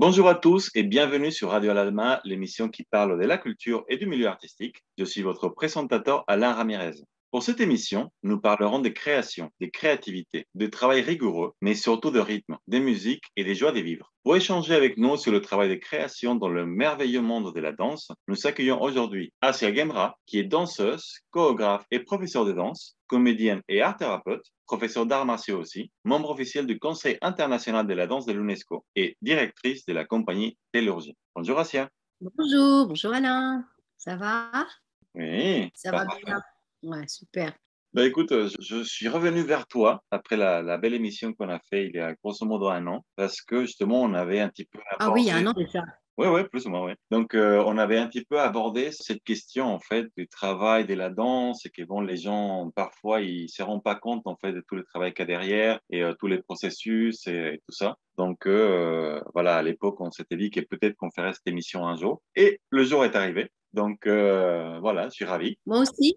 Bonjour à tous et bienvenue sur Radio Alalma, l'émission qui parle de la culture et du milieu artistique. Je suis votre présentateur Alain Ramirez. Pour cette émission, nous parlerons des créations, des créativités, de travail rigoureux, mais surtout de rythme, des musiques et des joies de vivre. Pour échanger avec nous sur le travail de création dans le merveilleux monde de la danse, nous accueillons aujourd'hui Asia Gemra, qui est danseuse, chorégraphe et professeure de danse, comédienne et art thérapeute, professeure d'arts martiaux aussi, membre officiel du Conseil international de la danse de l'UNESCO et directrice de la compagnie Tellurgie. Bonjour Asia. Bonjour, bonjour Alain. Ça va? Oui, Ça va parfait. bien? Ouais, super. Bah écoute, je suis revenu vers toi après la belle émission qu'on a fait il y a grosso modo un an, parce que justement on avait un petit peu Ah oui, il y a un abordé. an déjà. Oui, oui, plus ou moins, oui. Donc, on avait un petit peu abordé cette question, en fait, du travail de la danse et que, bon, les gens, parfois, ils se rendent pas compte, en fait, de tout le travail qu'il y a derrière et tous les processus et tout ça. Donc, voilà, à l'époque, on s'était dit que peut-être qu'on ferait cette émission un jour. Et le jour est arrivé. Donc, voilà, je suis ravi. Moi aussi.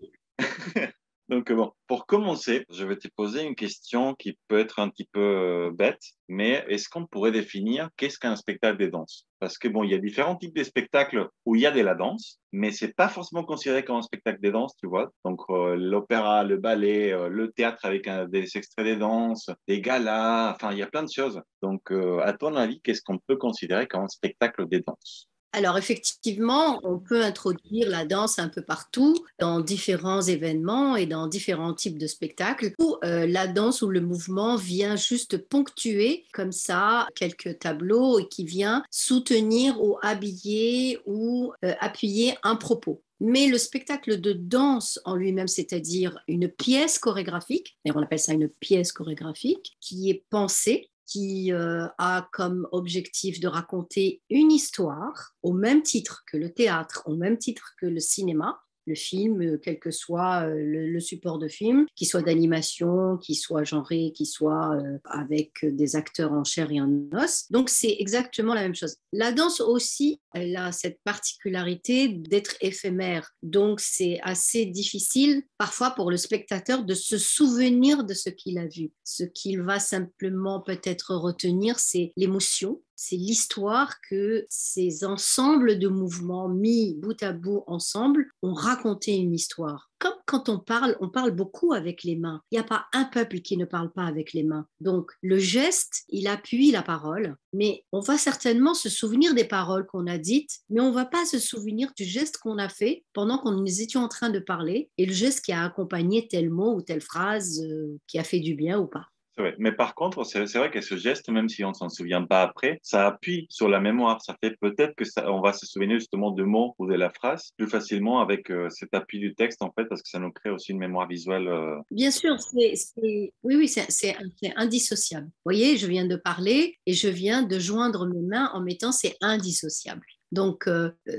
Donc, bon, pour commencer, je vais te poser une question qui peut être un petit peu bête, mais est-ce qu'on pourrait définir qu'est-ce qu'un spectacle de danse? Parce que, bon, il y a différents types de spectacles où il y a de la danse, mais c'est pas forcément considéré comme un spectacle de danse, tu vois. Donc, l'opéra, le ballet, le théâtre avec des extraits de danse, des galas, enfin, il y a plein de choses. Donc, à ton avis, qu'est-ce qu'on peut considérer comme un spectacle de danse? Alors effectivement, on peut introduire la danse un peu partout, dans différents événements et dans différents types de spectacles, où la danse ou le mouvement vient juste ponctuer comme ça quelques tableaux et qui vient soutenir ou habiller ou appuyer un propos. Mais le spectacle de danse en lui-même, c'est-à-dire une pièce chorégraphique, et on appelle ça une pièce chorégraphique, qui est pensée, qui a comme objectif de raconter une histoire au même titre que le théâtre, au même titre que le cinéma, le film, quel que soit le support de film, qu'il soit d'animation, qu'il soit genré, qu'il soit avec des acteurs en chair et en os. Donc c'est exactement la même chose. La danse aussi, elle a cette particularité d'être éphémère. Donc c'est assez difficile parfois pour le spectateur de se souvenir de ce qu'il a vu. Ce qu'il va simplement peut-être retenir, c'est l'émotion, c'est l'histoire que ces ensembles de mouvements mis bout à bout ensemble ont raconté une histoire. Comme quand on parle beaucoup avec les mains. Il n'y a pas un peuple qui ne parle pas avec les mains. Donc le geste, il appuie la parole, mais on va certainement se souvenir des paroles qu'on a dites, mais on ne va pas se souvenir du geste qu'on a fait pendant qu'on nous étions en train de parler et le geste qui a accompagné tel mot ou telle phrase qui a fait du bien ou pas. C'est vrai. Mais par contre, c'est vrai que ce geste, même si on s'en souvient pas après, ça appuie sur la mémoire. Ça fait peut-être que ça, on va se souvenir justement de mots ou de la phrase plus facilement avec cet appui du texte, en fait, parce que ça nous crée aussi une mémoire visuelle. Bien sûr, oui, oui, c'est indissociable. Vous voyez, je viens de parler et je viens de joindre mes mains en mettant c'est indissociable. Donc,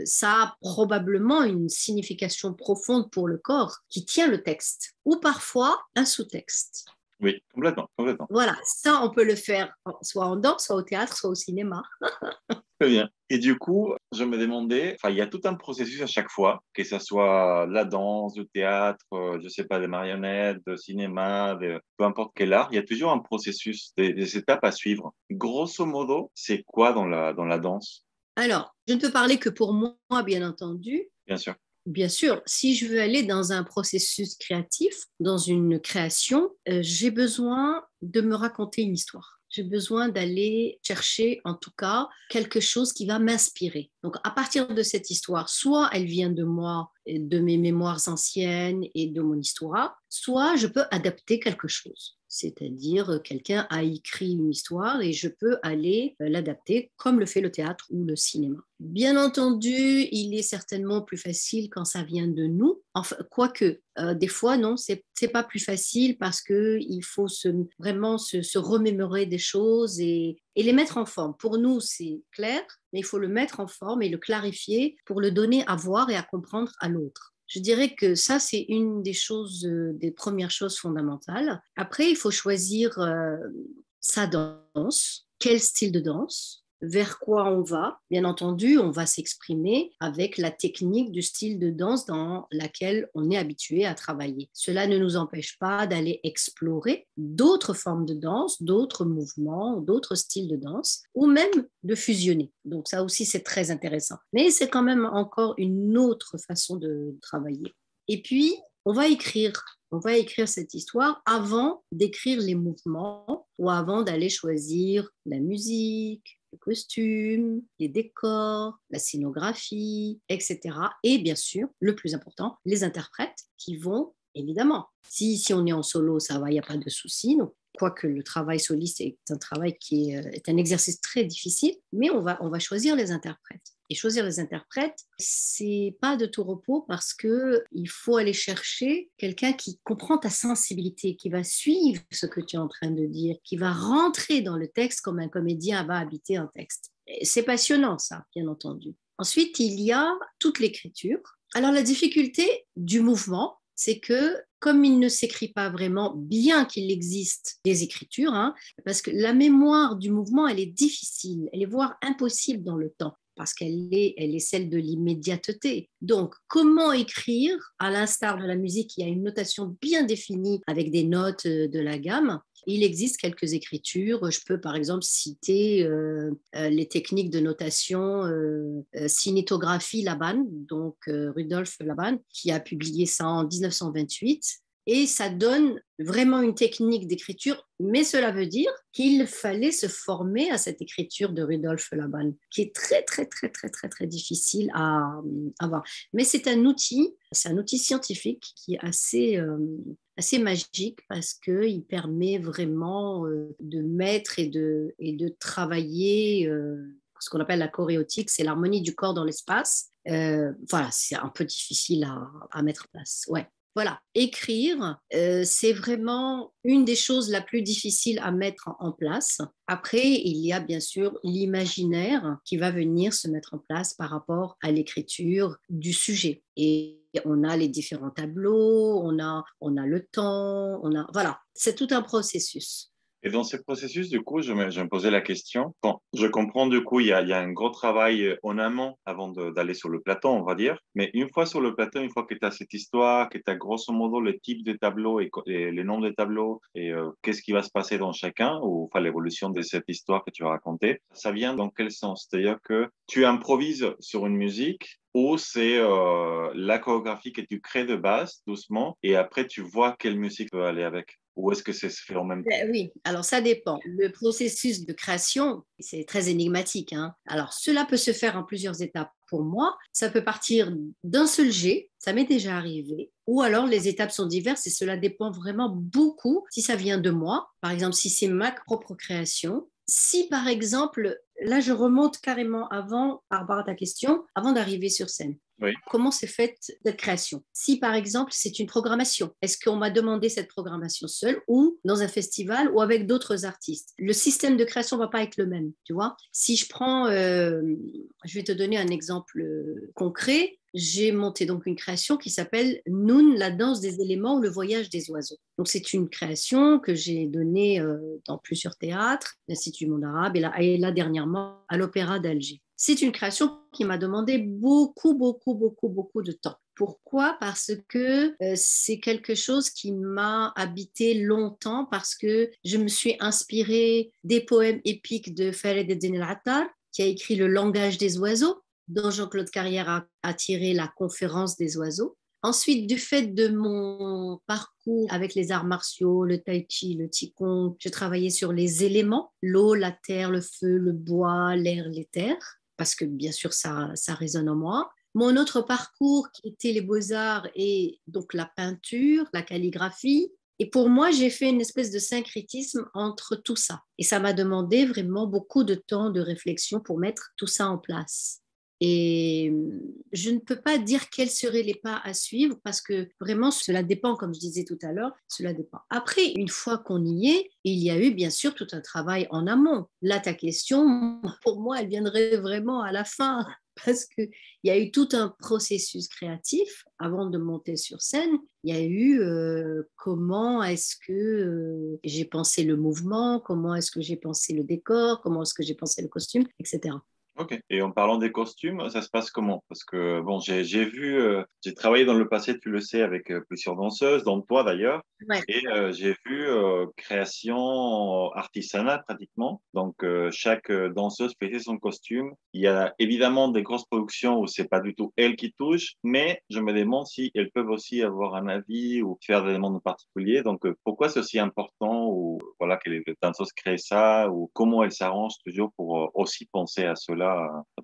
ça a probablement une signification profonde pour le corps qui tient le texte, ou parfois un sous-texte. Oui, complètement, complètement. Voilà, ça, on peut le faire soit en danse, soit au théâtre, soit au cinéma. Très bien. Et du coup, je me demandais, enfin, il y a tout un processus à chaque fois, que ce soit la danse, le théâtre, je sais pas, des marionnettes, de cinéma, peu importe quel art, il y a toujours un processus, des étapes à suivre. Grosso modo, c'est quoi dans la danse? Alors, je ne peux parler que pour moi, bien entendu. Bien sûr. Bien sûr, si je veux aller dans un processus créatif, dans une création, j'ai besoin de me raconter une histoire. J'ai besoin d'aller chercher, en tout cas, quelque chose qui va m'inspirer. Donc, à partir de cette histoire, soit elle vient de moi, de mes mémoires anciennes et de mon histoire, soit je peux adapter quelque chose. C'est-à-dire, quelqu'un a écrit une histoire et je peux aller l'adapter comme le fait le théâtre ou le cinéma. Bien entendu, il est certainement plus facile quand ça vient de nous. Enfin, quoique, des fois, non, c'est pas plus facile parce qu'il faut vraiment se remémorer des choses et les mettre en forme. Pour nous, c'est clair, mais il faut le mettre en forme et le clarifier pour le donner à voir et à comprendre à l'autre. Je dirais que ça, c'est une des choses, des premières choses fondamentales. Après, il faut choisir sa danse, quel style de danse. vers quoi on va. Bien entendu, on va s'exprimer avec la technique du style de danse dans laquelle on est habitué à travailler. Cela ne nous empêche pas d'aller explorer d'autres formes de danse, d'autres mouvements, d'autres styles de danse, ou même de fusionner. Donc ça aussi, c'est très intéressant. Mais c'est quand même encore une autre façon de travailler. Et puis, on va écrire. On va écrire cette histoire avant d'écrire les mouvements ou avant d'aller choisir la musique, le costume, les décors, la scénographie, etc. Et bien sûr, le plus important, les interprètes qui vont, évidemment, si on est en solo, ça va, il n'y a pas de souci. Donc, quoique le travail soliste est un travail qui est un exercice très difficile, mais on va choisir les interprètes. Et choisir les interprètes, c'est pas de tout repos parce que il faut aller chercher quelqu'un qui comprend ta sensibilité, qui va suivre ce que tu es en train de dire, qui va rentrer dans le texte comme un comédien va habiter un texte. Et c'est passionnant, ça, bien entendu. Ensuite, il y a toute l'écriture. Alors, la difficulté du mouvement, c'est que comme il ne s'écrit pas vraiment, bien qu'il existe des écritures, parce que la mémoire du mouvement, elle est difficile, elle est voire impossible dans le temps, parce qu'elle est celle de l'immédiateté. Donc, comment écrire, à l'instar de la musique, il y a une notation bien définie avec des notes de la gamme. Il existe quelques écritures. Je peux par exemple citer les techniques de notation cinétographie Laban, donc Rudolf Laban, qui a publié ça en 1928. Et ça donne vraiment une technique d'écriture, mais cela veut dire qu'il fallait se former à cette écriture de Rudolf Laban, qui est très, très, très, très, très, très difficile à avoir. Mais c'est un outil scientifique qui est assez magique parce qu'il permet vraiment de mettre et de travailler ce qu'on appelle la choréotique, c'est l'harmonie du corps dans l'espace. Voilà, c'est un peu difficile à mettre en place. Ouais. Voilà, écrire, c'est vraiment une des choses la plus difficiles à mettre en place. Après, il y a bien sûr l'imaginaire qui va venir se mettre en place par rapport à l'écriture du sujet. Et on a les différents tableaux, on a le temps, voilà, c'est tout un processus. Et dans ce processus, du coup, je me posais la question. Bon, je comprends, du coup, il y a un gros travail en amont avant d'aller sur le plateau, on va dire. Mais une fois sur le plateau, une fois que tu as cette histoire, que tu as grosso modo le type de tableau et le nombre de tableaux et qu'est-ce qui va se passer dans chacun, ou enfin l'évolution de cette histoire que tu vas raconter, ça vient dans quel sens? C'est-à-dire que tu improvises sur une musique ou c'est la chorégraphie que tu crées de base, doucement, et après tu vois quelle musique peut aller avec? Ou est-ce que ça se fait en même temps? Oui, alors ça dépend. Le processus de création, c'est très énigmatique. Alors, cela peut se faire en plusieurs étapes. Pour moi, ça peut partir d'un seul jet, ça m'est déjà arrivé, ou alors les étapes sont diverses et cela dépend vraiment beaucoup si ça vient de moi. Par exemple, si c'est ma propre création, si par exemple, là je remonte carrément avant, par rapport à ta question, avant d'arriver sur scène. Oui. Comment s'est faite cette création? Si par exemple c'est une programmation, est-ce qu'on m'a demandé cette programmation seule ou dans un festival ou avec d'autres artistes? Le système de création ne va pas être le même, tu vois. Si je prends, je vais te donner un exemple concret. J'ai monté donc une création qui s'appelle Noun, la danse des éléments ou le voyage des oiseaux. Donc c'est une création que j'ai donnée dans plusieurs théâtres, l'Institut Monde Arabe et là dernièrement à l'Opéra d'Alger. C'est une création qui m'a demandé beaucoup, beaucoup, beaucoup, beaucoup de temps. Pourquoi? Parce que c'est quelque chose qui m'a habité longtemps, parce que je me suis inspirée des poèmes épiques de Farid Eddin El-Attar, qui a écrit Le langage des oiseaux, dont Jean-Claude Carrière a tiré la conférence des oiseaux. Ensuite, du fait de mon parcours avec les arts martiaux, le tai chi, le qigong, je travaillais sur les éléments, l'eau, la terre, le feu, le bois, l'air, l'éther, parce que bien sûr, ça résonne en moi. Mon autre parcours qui était les beaux-arts et donc la peinture, la calligraphie. Et pour moi, j'ai fait une espèce de syncrétisme entre tout ça. Et ça m'a demandé vraiment beaucoup de temps de réflexion pour mettre tout ça en place. Et je ne peux pas dire quels seraient les pas à suivre parce que vraiment cela dépend, comme je disais tout à l'heure, cela dépend. Après, une fois qu'on y est, il y a eu bien sûr tout un travail en amont. Là, ta question, pour moi, elle viendrait vraiment à la fin. parce qu'il y a eu tout un processus créatif avant de monter sur scène. Il y a eu comment est-ce que j'ai pensé le mouvement, comment est-ce que j'ai pensé le décor, comment est-ce que j'ai pensé le costume, etc. Ok. Et en parlant des costumes, ça se passe comment? Parce que bon, j'ai vu, j'ai travaillé dans le passé, tu le sais, avec plusieurs danseuses, dont toi d'ailleurs, Ouais. et j'ai vu création artisanale pratiquement. Donc chaque danseuse faisait son costume. Il y a évidemment des grosses productions où c'est pas du tout elles qui touchent, mais je me demande si elles peuvent aussi avoir un avis ou faire des demandes particuliers. Donc pourquoi c'est aussi important ou voilà que les danseuses créent ça ou comment elles s'arrangent toujours pour aussi penser à cela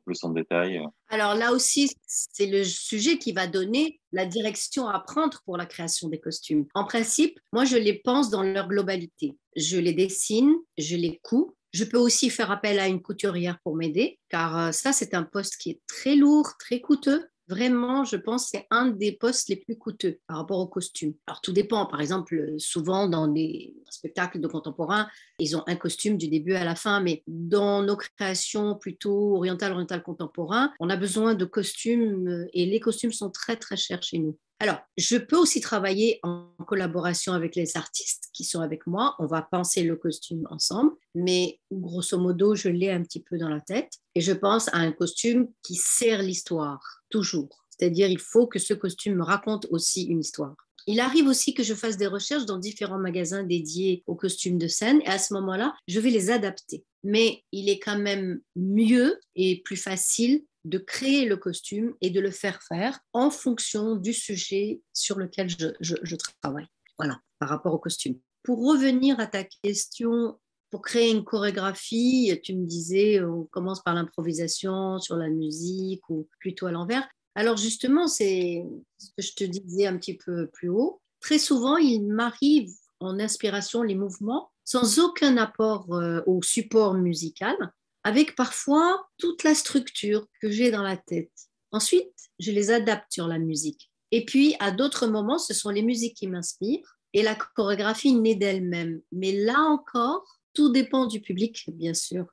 plus en détail. Alors là aussi, c'est le sujet qui va donner la direction à prendre pour la création des costumes. En principe, moi, je les pense dans leur globalité. Je les dessine, je les couds. Je peux aussi faire appel à une couturière pour m'aider, car ça, c'est un poste qui est très lourd, très coûteux. Vraiment, je pense que c'est un des postes les plus coûteux par rapport aux costumes. Alors, tout dépend. Par exemple, souvent dans des spectacles de contemporains, ils ont un costume du début à la fin, mais dans nos créations plutôt orientales contemporain, on a besoin de costumes et les costumes sont très, très chers chez nous. Alors, je peux aussi travailler en collaboration avec les artistes qui sont avec moi. On va penser le costume ensemble, mais grosso modo, je l'ai un petit peu dans la tête. Et je pense à un costume qui sert l'histoire, toujours. C'est-à-dire, il faut que ce costume me raconte aussi une histoire. Il arrive aussi que je fasse des recherches dans différents magasins dédiés aux costumes de scène et à ce moment-là, je vais les adapter. Mais il est quand même mieux et plus facile de créer le costume et de le faire faire en fonction du sujet sur lequel je travaille. Voilà, par rapport au costume. Pour revenir à ta question, pour créer une chorégraphie, tu me disais, on commence par l'improvisation sur la musique ou plutôt à l'envers. Alors justement, c'est ce que je te disais un petit peu plus haut. Très souvent, il m'arrive en inspiration les mouvements sans aucun apport au support musical, avec parfois toute la structure que j'ai dans la tête. Ensuite, je les adapte sur la musique. Et puis, à d'autres moments, ce sont les musiques qui m'inspirent et la chorégraphie naît d'elle-même. Mais là encore, tout dépend du public, bien sûr,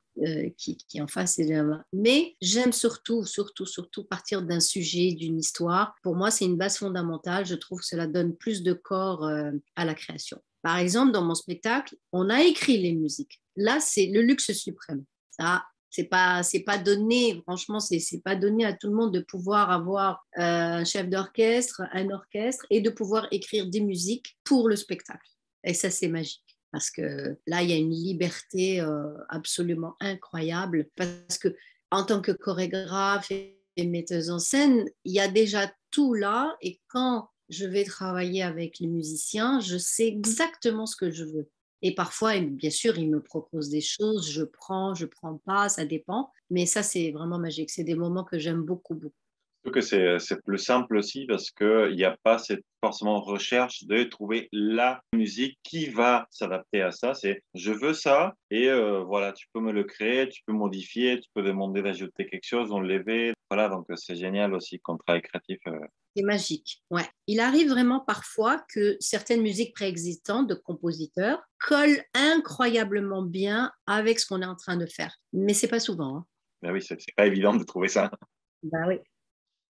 qui est en face. Mais j'aime surtout partir d'un sujet, d'une histoire. Pour moi, c'est une base fondamentale. Je trouve que cela donne plus de corps à la création. Par exemple, dans mon spectacle, on a écrit les musiques. Là, c'est le luxe suprême. Ça, c'est pas donné, franchement, c'est pas donné à tout le monde de pouvoir avoir un chef d'orchestre, un orchestre et de pouvoir écrire des musiques pour le spectacle. Et ça, c'est magique. Parce que là, il y a une liberté absolument incroyable. Parce que en tant que chorégraphe et metteuse en scène, il y a déjà tout là. Et quand je vais travailler avec les musiciens, je sais exactement ce que je veux. Et parfois, bien sûr, ils me proposent des choses, je prends pas, ça dépend. Mais ça, c'est vraiment magique. C'est des moments que j'aime beaucoup, beaucoup. Surtout que c'est plus simple aussi parce que il n'y a pas cette forcément recherche de trouver la musique qui va s'adapter à ça. C'est je veux ça et voilà, tu peux me le créer, tu peux modifier, tu peux demander d'ajouter quelque chose, d'enlever. Voilà, donc c'est génial aussi comme travail créatif. C'est magique, ouais. Il arrive vraiment parfois que certaines musiques préexistantes de compositeurs collent incroyablement bien avec ce qu'on est en train de faire. Mais c'est pas souvent, hein. Mais oui, c'est pas évident de trouver ça. Bah oui.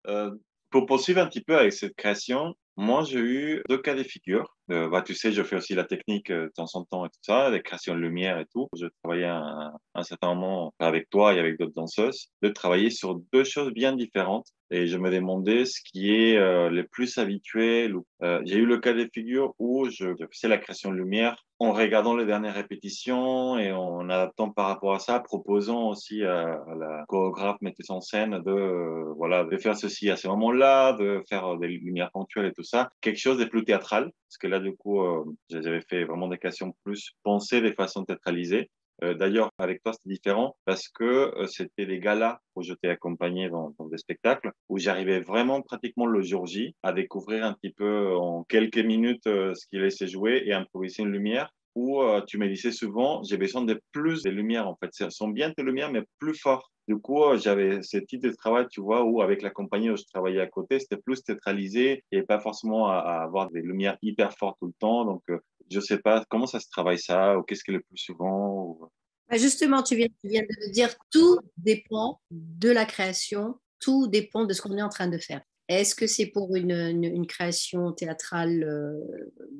Euh, pour poursuivre un petit peu avec cette création, moi j'ai eu deux cas de figure. Bah, tu sais, je fais aussi la technique de temps en temps et tout ça, les créations de lumière et tout. Je travaillais un certain moment avec toi et avec d'autres danseuses, de travailler sur deux choses bien différentes. Et je me demandais ce qui est le plus habituel. J'ai eu le cas de figure où je faisais la création de lumière en regardant les dernières répétitions et en adaptant par rapport à ça, proposant aussi à la chorégraphe metteuse en scène de voilà de faire ceci à ce moment-là, de faire des lumières ponctuelles et tout ça, quelque chose de plus théâtral parce que là du coup j'avais fait vraiment des créations plus pensées, des façons théâtralisées. D'ailleurs, avec toi, c'était différent parce que c'était des galas où je t'ai accompagné dans des spectacles où j'arrivais vraiment pratiquement le jour J à découvrir un petit peu en quelques minutes ce qu'il laissait jouer et improviser une lumière où tu me disais souvent, j'ai besoin de plus de lumière en fait. Ce sont bien tes lumières, mais plus fort. Du coup, j'avais ce type de travail, tu vois, où avec la compagnie où je travaillais à côté, c'était plus théâtralisé et pas forcément à avoir des lumières hyper fortes tout le temps. Donc, je sais pas comment ça se travaille ça ou qu'est-ce qui est le plus souvent. Bah, justement, tu viens de le dire, tout dépend de la création Tout dépend de ce qu'on est en train de faire. Est-ce que c'est pour une création théâtrale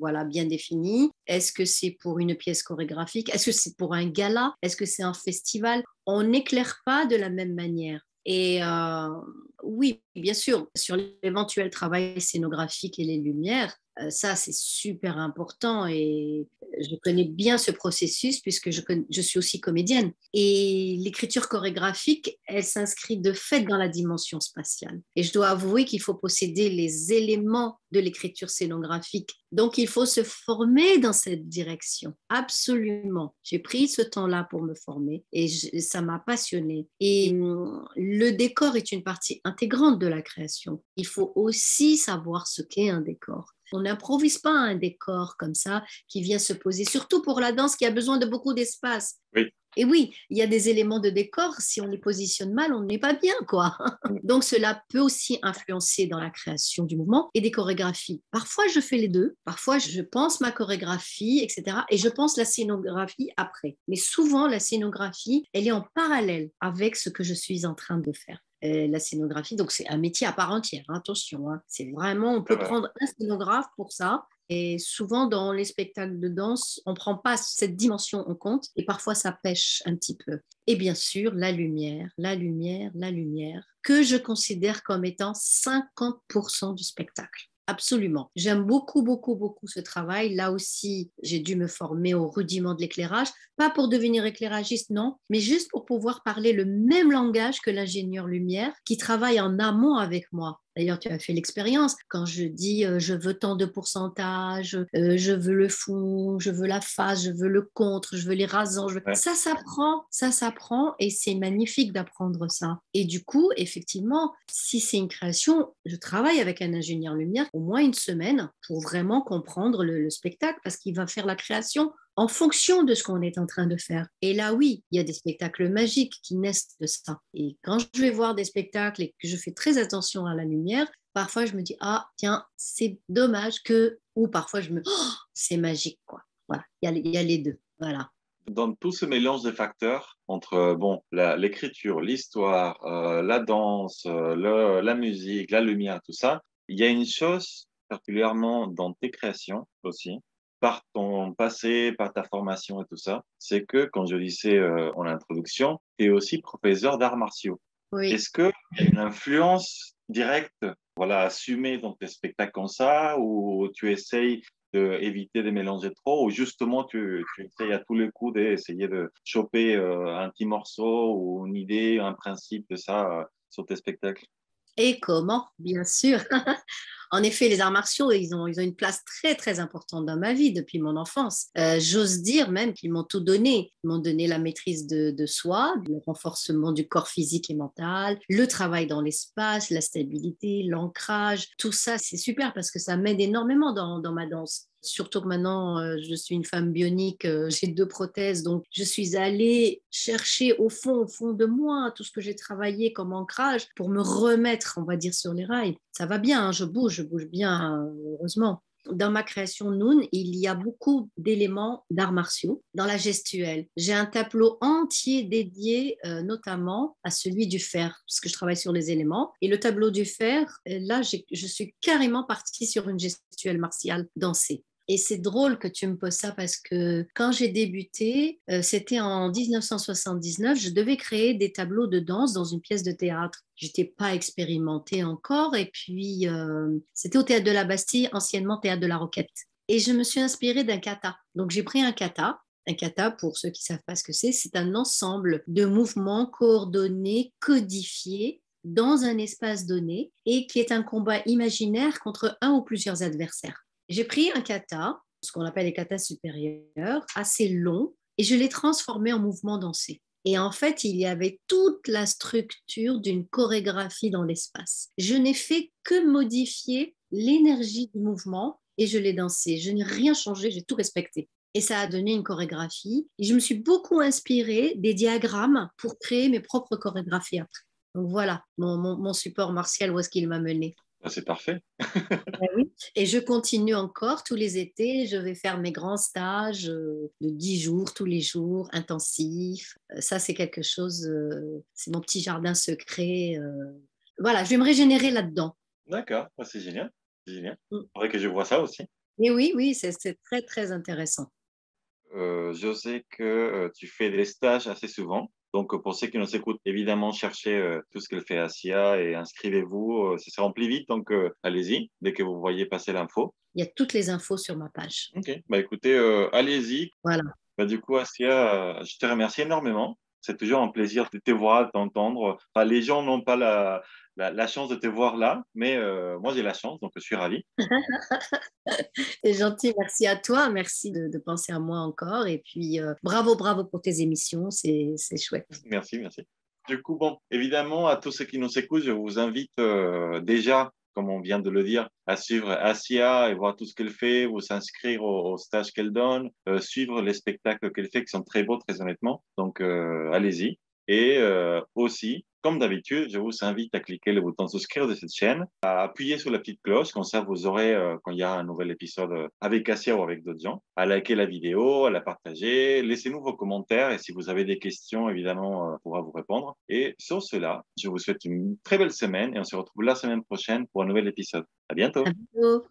voilà, bien définie? Est-ce que c'est pour une pièce chorégraphique? Est-ce que c'est pour un gala? Est-ce que c'est un festival? On n'éclaire pas de la même manière. Et oui, bien sûr, sur l'éventuel travail scénographique et les lumières, ça c'est super important et je connais bien ce processus puisque je suis aussi comédienne. Et l'écriture chorégraphique, elle s'inscrit de fait dans la dimension spatiale. Et je dois avouer qu'il faut posséder les éléments de l'écriture scénographique. Donc il faut se former dans cette direction. Absolument. J'ai pris ce temps-là pour me former et ça m'a passionnée. Et le décor est une partie intégrante de la création. Il faut aussi savoir ce qu'est un décor. On n'improvise pas un décor comme ça qui vient se poser, surtout pour la danse qui a besoin de beaucoup d'espace. Oui. Et oui, il y a des éléments de décor, si on les positionne mal, on n'est pas bien, quoi. Donc cela peut aussi influencer dans la création du mouvement et des chorégraphies. Parfois, je fais les deux. Parfois, je pense ma chorégraphie, etc. Et je pense la scénographie après. Mais souvent, la scénographie, elle est en parallèle avec ce que je suis en train de faire. La scénographie, donc c'est un métier à part entière, hein, attention. Hein. C'est vraiment, on peut prendre un scénographe pour ça. Et souvent, dans les spectacles de danse, on ne prend pas cette dimension en compte et parfois, ça pêche un petit peu. Et bien sûr, la lumière, la lumière, la lumière, que je considère comme étant 50% du spectacle. Absolument. J'aime beaucoup, beaucoup, beaucoup ce travail. Là aussi, j'ai dû me former au rudiment de l'éclairage, pas pour devenir éclairagiste, non, mais juste pour pouvoir parler le même langage que l'ingénieur lumière qui travaille en amont avec moi. D'ailleurs, tu as fait l'expérience. Quand je dis je veux tant de pourcentage, je veux le fond, je veux la face, je veux le contre, je veux les rasants. Ça s'apprend et c'est magnifique d'apprendre ça. Et du coup, effectivement, si c'est une création, je travaille avec un ingénieur lumière au moins une semaine pour vraiment comprendre le spectacle parce qu'il va faire la création en fonction de ce qu'on est en train de faire. Et là, oui, il y a des spectacles magiques qui naissent de ça. Et quand je vais voir des spectacles et que je fais très attention à la lumière, parfois je me dis, ah, tiens, c'est dommage que... Ou parfois je me dis, oh, c'est magique, quoi. Voilà, il y a les deux. Voilà. Dans tout ce mélange de facteurs entre bon, l'écriture, l'histoire, la danse, la musique, la lumière, tout ça, il y a une chose particulièrement dans tes créations aussi, par ton passé, par ta formation et tout ça, c'est que, comme je disais en introduction, tu es aussi professeur d'arts martiaux. Oui. Est-ce qu'il y a une influence directe, voilà, assumée dans tes spectacles comme ça, ou tu essayes d'éviter de mélanger trop, ou justement tu essayes à tous les coups d'essayer de choper un petit morceau ou une idée, un principe de ça sur tes spectacles? Et comment? Bien sûr. En effet, les arts martiaux, ils ont une place très, très importante dans ma vie depuis mon enfance. J'ose dire même qu'ils m'ont tout donné. Ils m'ont donné la maîtrise de soi, le renforcement du corps physique et mental, le travail dans l'espace, la stabilité, l'ancrage. Tout ça, c'est super parce que ça m'aide énormément dans ma danse. Surtout que maintenant, je suis une femme bionique, j'ai 2 prothèses, donc je suis allée chercher au fond de moi, tout ce que j'ai travaillé comme ancrage pour me remettre, on va dire, sur les rails. Ça va bien, hein, je bouge bien, heureusement. Dans ma création Noon, il y a beaucoup d'éléments d'arts martiaux dans la gestuelle. J'ai un tableau entier dédié notamment à celui du fer, parce que je travaille sur les éléments. Et le tableau du fer, là, je suis carrément partie sur une gestuelle martiale dansée. Et c'est drôle que tu me poses ça parce que quand j'ai débuté, c'était en 1979, je devais créer des tableaux de danse dans une pièce de théâtre. J'étais pas expérimentée encore et puis c'était au théâtre de la Bastille, anciennement théâtre de la Roquette. Et je me suis inspirée d'un kata. Donc j'ai pris un kata. Un kata, pour ceux qui ne savent pas ce que c'est un ensemble de mouvements coordonnés, codifiés dans un espace donné et qui est un combat imaginaire contre un ou plusieurs adversaires. J'ai pris un kata, ce qu'on appelle les katas supérieurs, assez long, et je l'ai transformé en mouvement dansé. Et en fait, il y avait toute la structure d'une chorégraphie dans l'espace. Je n'ai fait que modifier l'énergie du mouvement et je l'ai dansé. Je n'ai rien changé, j'ai tout respecté. Et ça a donné une chorégraphie. Et je me suis beaucoup inspirée des diagrammes pour créer mes propres chorégraphies après. Donc voilà, mon support martial, où est-ce qu'il m'a mené. C'est parfait. Ben oui. Et je continue encore tous les étés. Je vais faire mes grands stages de 10 jours, tous les jours, intensifs. Ça, c'est quelque chose, c'est mon petit jardin secret voilà, je vais me régénérer là-dedans. D'accord, ouais, c'est génial. C'est génial. Mm. C'est vrai que je vois ça aussi. Et oui, oui, c'est très, très intéressant. Je sais que tu fais des stages assez souvent. Donc, pour ceux qui nous écoutent, évidemment, cherchez tout ce qu'elle fait Asia et inscrivez-vous. Ça se remplit vite, donc allez-y, dès que vous voyez passer l'info. Il y a toutes les infos sur ma page. Ok, bah écoutez, allez-y. Voilà. Bah, du coup, Asia, je te remercie énormément. C'est toujours un plaisir de te voir, de t'entendre. Enfin, les gens n'ont pas la chance de te voir là, mais moi, j'ai la chance, donc je suis ravi. C'est gentil, merci à toi, merci de penser à moi encore. Et puis, bravo, bravo pour tes émissions, c'est chouette. Merci, merci. Du coup, bon, évidemment, à tous ceux qui nous écoutent, je vous invite déjà, comme on vient de le dire, à suivre Asia et voir tout ce qu'elle fait, vous inscrire au stage qu'elle donne, suivre les spectacles qu'elle fait qui sont très beaux, très honnêtement. Donc, allez-y. Et aussi, comme d'habitude, je vous invite à cliquer le bouton souscrire de cette chaîne, à appuyer sur la petite cloche, comme ça vous aurez, quand il y a un nouvel épisode avec Asia ou avec d'autres gens, à liker la vidéo, à la partager, laissez-nous vos commentaires et si vous avez des questions, évidemment, on pourra vous répondre. Et sur cela, je vous souhaite une très belle semaine et on se retrouve la semaine prochaine pour un nouvel épisode. À bientôt. À bientôt.